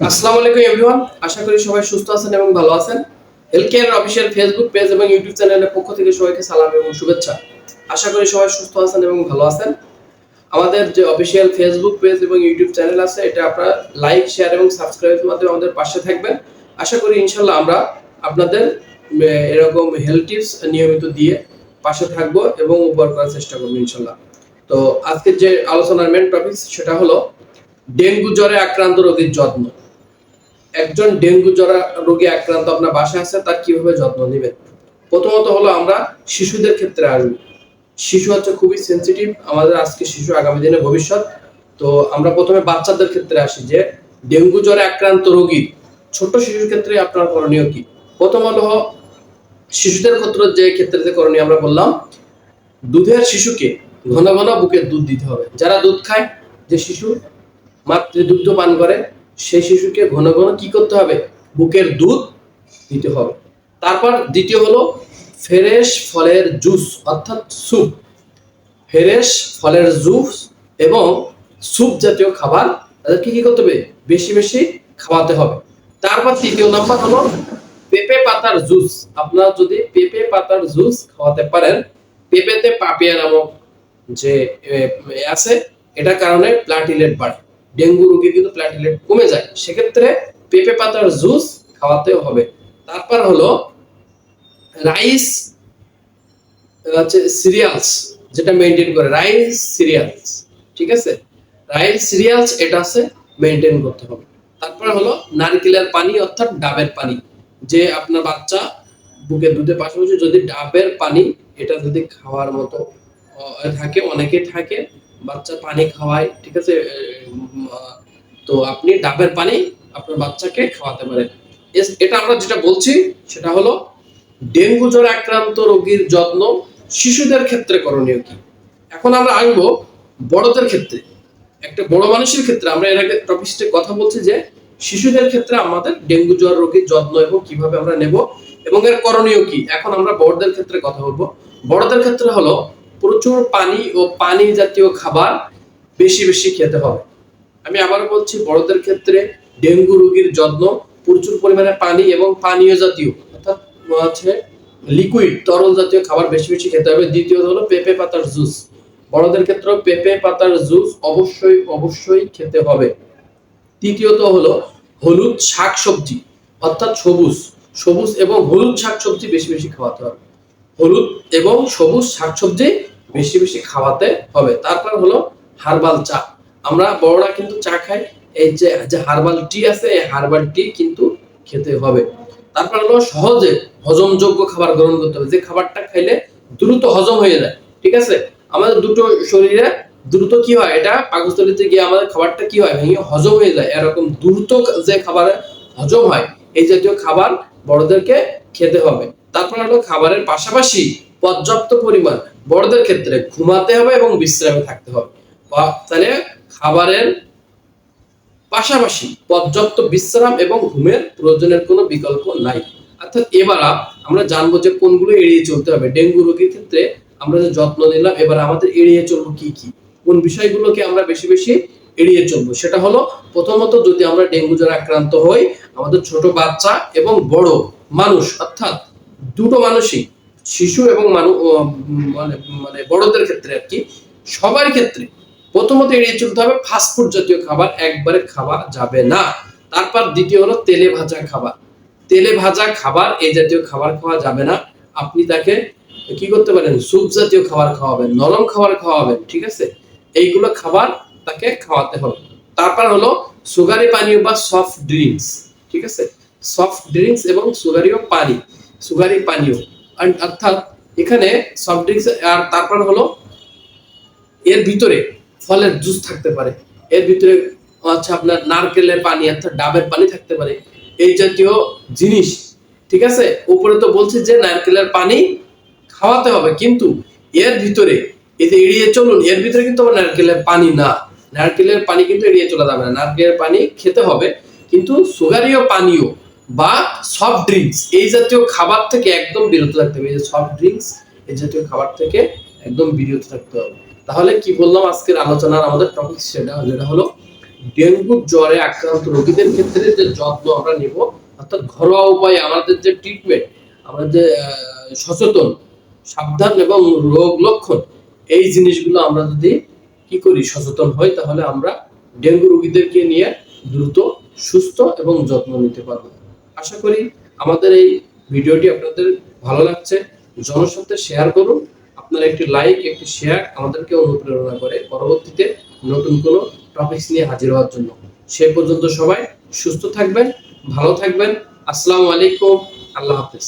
আসসালামু আলাইকুম এভরিওয়ান, আশা করি সবাই সুস্থ আছেন এবং ভালো আছেন। Health care official Facebook page এবং ইউটিউব চ্যানেলের পক্ষ থেকে সবাইকে সালাম এবং শুভেচ্ছা। আশা করি সবাই সুস্থ আছেন এবং ভালো আছেন। আমাদের যে অফিসিয়াল ফেসবুক পেজ এবং ইউটিউব চ্যানেল আছে, এটা আপনারা লাইক, শেয়ার এবং সাবস্ক্রাইবের মাধ্যমে আমাদের পাশে থাকবেন। আশা করি ইনশাআল্লাহ আমরা আপনাদের এরকম হেলথ টিপস নিয়মিত দিয়ে পাশে থাকব এবং উপকার করার চেষ্টা করব ইনশাআল্লাহ। তো আজকের যে আলোচনার মেন টপিক সেটা হলো ডেঙ্গু জ্বরে আক্রান্ত রোগীর যত্ন। একজন ডেঙ্গু জ্বর রোগে আক্রান্ত আপনার বাসায় আছে, তার কিভাবে যত্ন নেবেন? প্রথমত হলো আমরা শিশুদের ক্ষেত্রে আসবো। শিশু হচ্ছে খুবই সেনসিটিভ, আমাদের আজকে শিশু আগামী দিনে ভবিষ্যৎ। তো আমরা প্রথমে বাচ্চাদের ক্ষেত্রে আসি যে ডেঙ্গু জ্বরে আক্রান্ত রোগীর ছোট শিশুর ক্ষেত্রে আপনার করণীয় কি? প্রথম হলো শিশুদের ক্ষেত্রে যে করণীয় আমরা বললাম, দুধের শিশুকে ঘন ঘন বুকের দুধ দিতে হবে। যারা দুধ খায়, যে শিশু মাতৃদুগ্ধ পান করে, সেই শিশুকে ঘন ঘন কি করতে হবে? বুকের দুধ দিতে হবে। তারপর দ্বিতীয় হলো ফ্রেশ ফলের জুস অর্থাৎ স্যুপ। ফ্রেশ ফলের জুস এবং স্যুপ জাতীয় খাবার তাদেরকে কি করতে হবে? বেশি বেশি খাওয়াতে হবে। তারপর তৃতীয় নাম্বার হলো পেঁপে পাতার জুস। আপনারা যদি পেঁপে পাতার জুস খাওয়াতে পারেন, পেঁপেতে পাপিয়া নামক যে আছে, এটার কারণে প্লাটিলেট বাড়ে। ডেঙ্গু রোগীর কিন্তু প্লাটিলেট কমে যায়, সেক্ষেত্রে পেঁপে পাতার জুস খাওয়াতে হবে। তারপর হলো রাইস সিরিয়ালস, যেটা মেনটেন করে রাইস সিরিয়ালস, ঠিক আছে? রাইস সিরিয়ালস এটা আছে মেনটেন করতে হবে। তারপর হলো নারকেলের পানি অর্থাৎ ডাবের পানি। যে আপনার বাচ্চা বুকে দুধের পাশাপাশি যদি ডাবের পানি এটা যদি খাওয়ার মতো থাকে, অনেকে থাকে বাচ্চা পানি খাওয়ায়, ঠিক আছে? তো আপনি ডাবের পানি আপনার বাচ্চাকে খাওয়াতে পারেন। এটা আমরা যেটা বলছি সেটা হলো ডেঙ্গু জ্বরে আক্রান্ত রোগীর যত্ন শিশুদের ক্ষেত্রে করণীয় কি। এখন আমরা আসবো বড়দের ক্ষেত্রে। একটা বড় মানুষের ক্ষেত্রে আমরা এর আগে টপিকে কথা বলছি যে শিশুদের ক্ষেত্রে আমাদের ডেঙ্গু জ্বর রোগীর যত্ন এবং কিভাবে আমরা নেব এবং এর করণীয় কি। এখন আমরা বড়দের ক্ষেত্রে কথা বলবো। বড়দের ক্ষেত্রে হলো প্রচুর পানি ও পানি জাতীয় খাবার বেশি বেশি খেতে হবে। আমি আবার বলছি, বড়দের ক্ষেত্রে ডেঙ্গু রোগীর যত্ন প্রচুর পরিমাণে পানি এবং পানীয় জাতীয় অর্থাৎ হচ্ছে লিকুইড তরল জাতীয় খাবার বেশি বেশি খেতে হবে। দ্বিতীয়ত হলো পেঁপে পাতার জুস। বড়দের ক্ষেত্রে পেঁপে পাতার জুস অবশ্যই অবশ্যই খেতে হবে। তৃতীয়ত হলো হলুদ শাকসবজি অর্থাৎ সবুজ সবুজ এবং হলুদ শাকসবজি বেশি বেশি খাওয়াতে হবে। হলুদ এবং সবুজ শাকসবজি বেশি বেশি খাওয়াতে হবে। তারপর হলো হার্বাল চা। আমরা বড়রা কিন্তু চা খাই, এই যে হার্বাল টি আছে, এই হার্বাল টি কিন্তু খেতে হবে। তারপর হলো সহজে হজমযোগ্য খাবার গ্রহণ করতে হবে, যে খাবারটা খাইলে দ্রুত হজম হয়ে যায়, ঠিক আছে? আমাদের দুটো শরীরে দ্রুত কি হয়, এটা পাকস্থলীতে গিয়ে আমাদের খাবারটা কি হয়, ভেঙে হজম হয়ে যায়। এরকম দ্রুত যে খাবার হজম হয়, এই জাতীয় খাবার বড়দেরকে খেতে হবে। তারপর হলো খাবারের পাশাপাশি পর্যাপ্ত পরিমাণ বড়দের ক্ষেত্রে ঘুমাতে হবে এবং বিশ্রামে থাকতে হবে। তাহলে খাবারের পাশাপাশি পর্যাপ্ত বিশ্রাম এবং ঘুমের প্রয়োজনের কোনো বিকল্প নাই। অর্থাৎ এবার আমরা জানবো যে কোনগুলো এড়িয়ে চলতে হবে ডেঙ্গু রোগীর ক্ষেত্রে। আমরা যে যত্ন নিলাম, এবার আমাদের এড়িয়ে চলবো কি কি, কোন বিষয়গুলোকে আমরা বেশি বেশি এড়িয়ে চলবো। সেটা হলো প্রথমত, যদি আমরা ডেঙ্গু জ্বরে আক্রান্ত হই, আমাদের ছোট বাচ্চা এবং বড় মানুষ অর্থাৎ দুটো মানুষই, শিশু এবং মানে মানে বড়দের ক্ষেত্রে আর কি, সবার ক্ষেত্রে প্রথমত এড়িয়ে চলতে হবে ফাস্টফুড জাতীয় খাবার, একবারে খাওয়া যাবে না। তারপর দ্বিতীয় হলো তেলে ভাজা খাবার। তেলে ভাজা খাবার, এই জাতীয় খাবার খাওয়া যাবে না। আপনি তাকে কি করতে পারেন? স্যুপ জাতীয় খাবার খাওয়াবেন, নরম খাবার খাওয়াবেন, ঠিক আছে? এইগুলো খাবার তাকে খাওয়াতে হবে। তারপর হলো সুগারি পানীয় বা সফট ড্রিঙ্কস, ঠিক আছে? সফট ড্রিঙ্কস এবং সুগারি পানীয় অর্থাৎ এখানে সফট ড্রিঙ্কস। আর তারপর হলো এর ভিতরে ফলের জুস থাকতে পারে, এর ভিতরে আপনার নারকেলের পানি অর্থাৎ ডাবের পানি থাকতে পারে, এই জাতীয় জিনিস, ঠিক আছে? উপরে তো বলছে যে নারকেলের পানি খাওয়াতে হবে, কিন্তু এর ভিতরে এতে এড়িয়ে চলুন, এর ভিতরে কিন্তু আবার নারকেলের পানি না। নারকেলের পানি কিন্তু এড়িয়ে চলা যাবে না, নারকেলের পানি খেতে হবে, কিন্তু সুগারীয় পানীয় বা সফট ড্রিঙ্কস এই জাতীয় খাবার থেকে একদম বিরত থাকতে হবে। এই যে সফট ড্রিঙ্কস এই জাতীয় খাবার থেকে একদম বিরত থাকতে হবে। তাহলে কি বললাম আজকের আলোচনার আমাদের টপিক, সেটা যেটা হলো ডেঙ্গু জ্বরে আক্রান্ত রোগীদের ক্ষেত্রে যে যত্ন আমরা নিব, অর্থাৎ ঘরোয়া উপায়ে আমাদের যে ট্রিটমেন্ট, আমরা যে সচেতন, সাবধান এবং রোগ লক্ষণ, এই জিনিসগুলো আমরা যদি কি করি, সচেতন হই, তাহলে আমরা ডেঙ্গু রোগীদেরকে নিয়ে দ্রুত সুস্থ এবং যত্ন নিতে পারবো। আশা করি আমাদের এই ভিডিওটি আপনাদের ভালো লাগছে। জনস্বার্থে শেয়ার করুন। আপনার একটি লাইক, একটি শেয়ার আমাদেরকে অনুপ্রেরণা করে পরবর্তীতে নতুন কোনো টপিকস নিয়ে হাজির হওয়ার জন্য। সে পর্যন্ত সবাই সুস্থ থাকবেন, ভালো থাকবেন। আসসালামু আলাইকুম, আল্লাহ হাফেজ।